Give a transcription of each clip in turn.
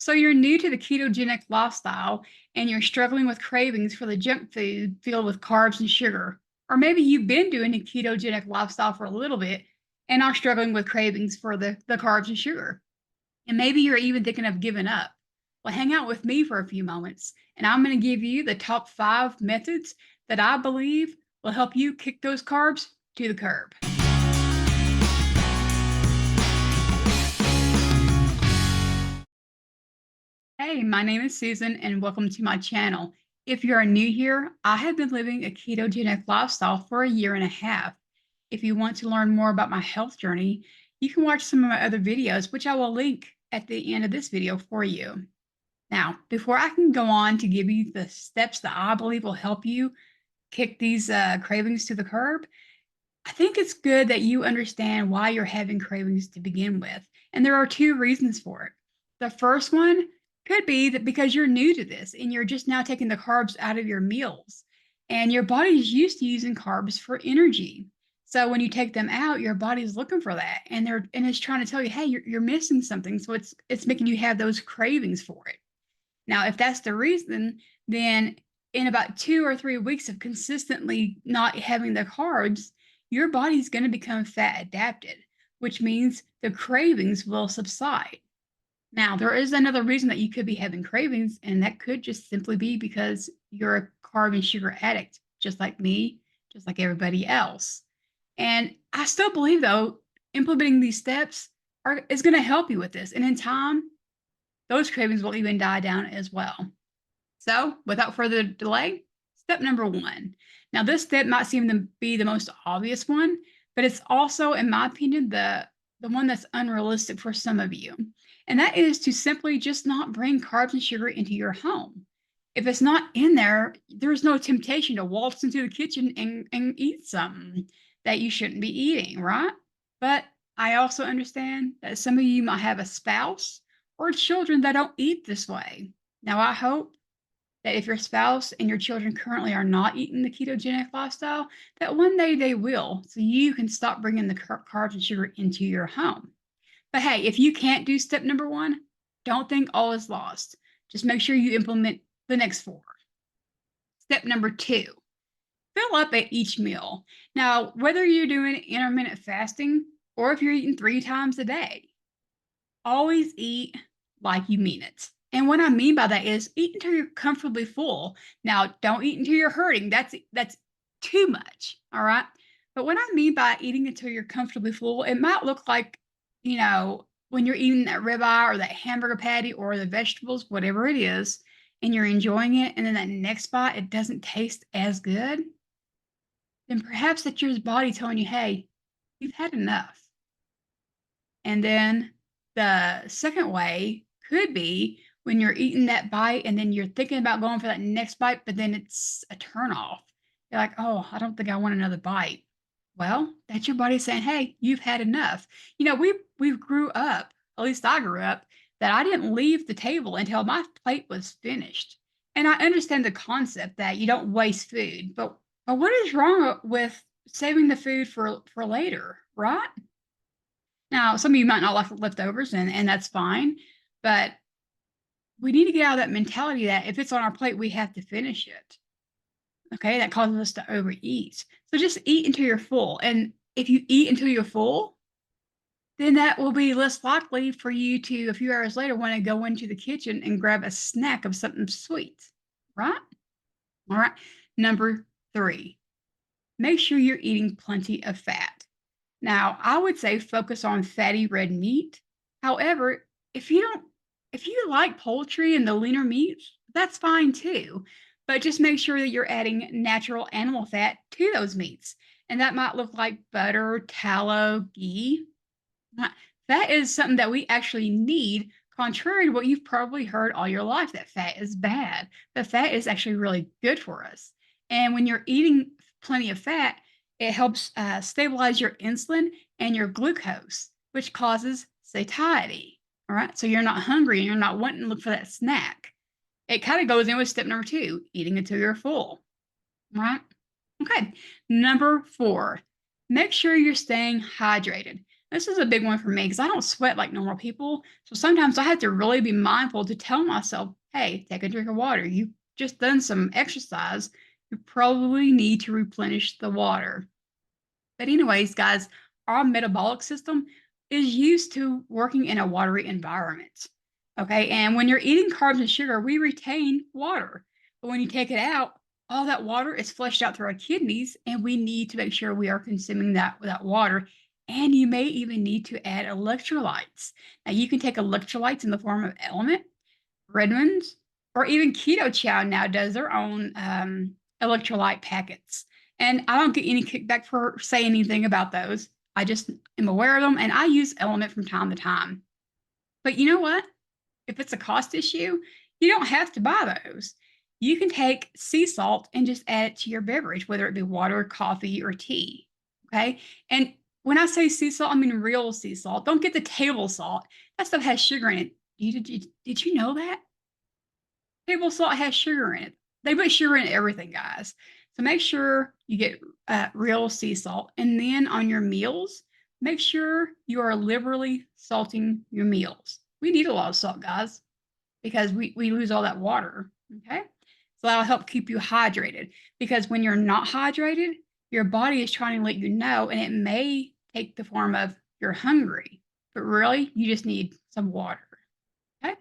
So you're new to the ketogenic lifestyle and you're struggling with cravings for the junk food filled with carbs and sugar. Or maybe you've been doing a ketogenic lifestyle for a little bit and are struggling with cravings for the carbs and sugar. And maybe you're even thinking of giving up. Well, hang out with me for a few moments and I'm going to give you the top 5 methods that I believe will help you kick those carbs to the curb. Hey, my name is Susan and welcome to my channel. If you are new here, I have been living a ketogenic lifestyle for a year and a half. If you want to learn more about my health journey, you can watch some of my other videos, which I will link at the end of this video for you. Now, before I can go on to give you the steps that I believe will help you kick these cravings to the curb, I think it's good that you understand why you're having cravings to begin with. And there are 2 reasons for it. The first one could be that because you're new to this and you're just now taking the carbs out of your meals and your body's used to using carbs for energy. So when you take them out, your body's looking for that and it's trying to tell you, hey, you're missing something. So it's making you have those cravings for it. Now, if that's the reason, then in about 2 or 3 weeks of consistently not having the carbs, your body's going to become fat adapted, which means the cravings will subside. Now, there is another reason that you could be having cravings, and that could just simply be because you're a carb and sugar addict, just like me, just like everybody else. And I still believe, though, implementing these steps is going to help you with this. And in time, those cravings will even die down as well. So, without further delay, step number 1. Now, this step might seem to be the most obvious one, but it's also, in my opinion, the one that's unrealistic for some of you. And that is to simply just not bring carbs and sugar into your home. If it's not in there, there's no temptation to waltz into the kitchen and eat something that you shouldn't be eating, right? But I also understand that some of you might have a spouse or children that don't eat this way. Now, I hope that if your spouse and your children currently are not eating the ketogenic lifestyle, that one day they will, so you can stop bringing the carbs and sugar into your home. But hey, if you can't do step number 1, don't think all is lost. Just make sure you implement the next 4. Step number 2, fill up at each meal. Now, whether you're doing intermittent fasting or if you're eating 3 times a day, always eat like you mean it. And what I mean by that is eat until you're comfortably full. Now, don't eat until you're hurting. That's too much, all right? But what I mean by eating until you're comfortably full, it might look like, when you're eating that ribeye or that hamburger patty or the vegetables, whatever it is, and you're enjoying it, and then that next bite, it doesn't taste as good, then perhaps that's your body telling you, hey, you've had enough. And then the second way could be when you're eating that bite and then you're thinking about going for that next bite, but then it's a turnoff. You're like, oh, I don't think I want another bite. Well, that's your body saying, hey, you've had enough. We grew up, at least I grew up, that I didn't leave the table until my plate was finished. And I understand the concept that you don't waste food, but what is wrong with saving the food for later, right? Now, some of you might not like leftovers, and that's fine, but we need to get out of that mentality that if it's on our plate, we have to finish it. Okay, that causes us to overeat. So just eat until you're full. And if you eat until you're full, then that will be less likely for you to, a few hours later, want to go into the kitchen and grab a snack of something sweet, right? All right. Number 3, make sure you're eating plenty of fat. Now, I would say focus on fatty red meat. However, if you like poultry and the leaner meats, that's fine too. But just make sure that you're adding natural animal fat to those meats. And that might look like butter, tallow, ghee. Fat is something that we actually need, contrary to what you've probably heard all your life, that fat is bad. But fat is actually really good for us. And when you're eating plenty of fat, it helps stabilize your insulin and your glucose, which causes satiety. All right. So you're not hungry and you're not wanting to look for that snack. It kind of goes in with step number 2, eating until you're full. All right. Okay. Number 4, make sure you're staying hydrated. This is a big one for me because I don't sweat like normal people. So sometimes I have to really be mindful to tell myself, hey, take a drink of water. You've just done some exercise. You probably need to replenish the water. But, anyways, guys, our metabolic system is used to working in a watery environment. Okay. And when you're eating carbs and sugar, we retain water. But when you take it out, all that water is flushed out through our kidneys, and we need to make sure we are consuming that water. And you may even need to add electrolytes. Now, you can take electrolytes in the form of element, Redmond's, or even Keto Chow now does their own electrolyte packets. And I don't get any kickback for saying anything about those. I just am aware of them, and I use Element from time to time. But you know what? If it's a cost issue, you don't have to buy those. You can take sea salt and just add it to your beverage, whether it be water, coffee, or tea. Okay. And when I say sea salt, I mean real sea salt. Don't get the table salt. That stuff has sugar in it. Did you know that? Table salt has sugar in it. They put sugar in everything, guys. So make sure you get real sea salt. And then on your meals, make sure you are liberally salting your meals. We need a lot of salt, guys, because we lose all that water. Okay. So that'll help keep you hydrated, because when you're not hydrated, your body is trying to let you know, and it may take the form of you're hungry, but really you just need some water. Okay.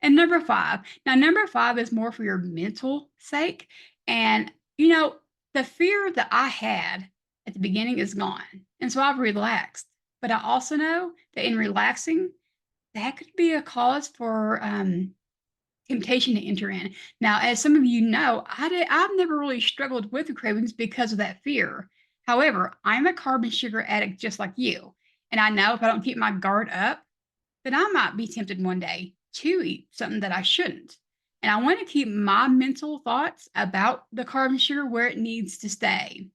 And number five. Now, number five is more for your mental sake. And, the fear that I had at the beginning is gone. And so I've relaxed. But I also know that in relaxing, that could be a cause for temptation to enter in. Now, as some of you know, I've never really struggled with the cravings because of that fear. However, I'm a carb and sugar addict just like you. And I know if I don't keep my guard up, then I might be tempted one day to eat something that I shouldn't. And I want to keep my mental thoughts about the carb and sugar where it needs to stay.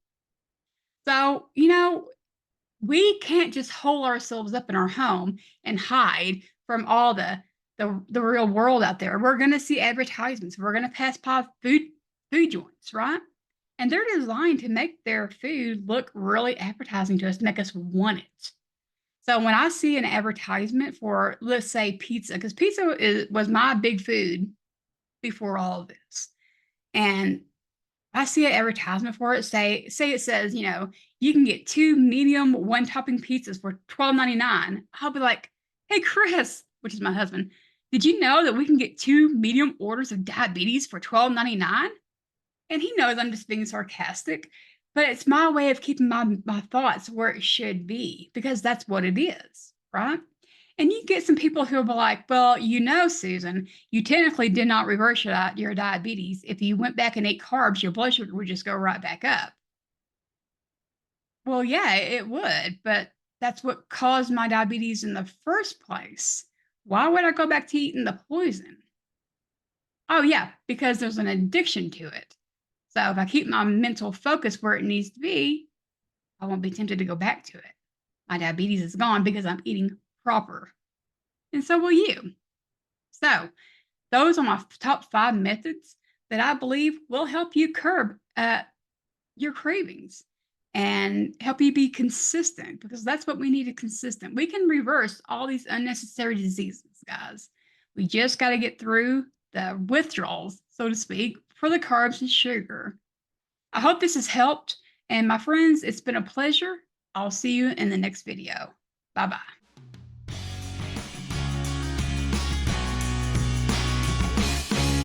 So, we can't just hole ourselves up in our home and hide from all the real world out there. We're going to see advertisements. We're going to pass by food joints, right? And they're designed to make their food look really appetizing to us, to make us want it. So when I see an advertisement for, let's say, pizza, because was my big food before all of this, and I see an advertisement for it, say it says, you can get 2 medium one topping pizzas for $12.99. I'll be like, hey, Chris, which is my husband, did you know that we can get 2 medium orders of diabetes for $12.99? And he knows I'm just being sarcastic, but it's my way of keeping my thoughts where it should be, because that's what it is, right? And you get some people who will be like, well, Susan, you technically did not reverse your diabetes. If you went back and ate carbs, your blood sugar would just go right back up. Well, yeah, it would, but that's what caused my diabetes in the first place. Why would I go back to eating the poison? Oh, yeah, because there's an addiction to it. So if I keep my mental focus where it needs to be, I won't be tempted to go back to it. My diabetes is gone because I'm eating proper. And so will you. So those are my top 5 methods that I believe will help you curb your cravings and help you be consistent, because that's what we need, is consistent. We can reverse all these unnecessary diseases, guys. We just got to get through the withdrawals, so to speak, for the carbs and sugar. I hope this has helped. And my friends, it's been a pleasure. I'll see you in the next video. Bye-bye.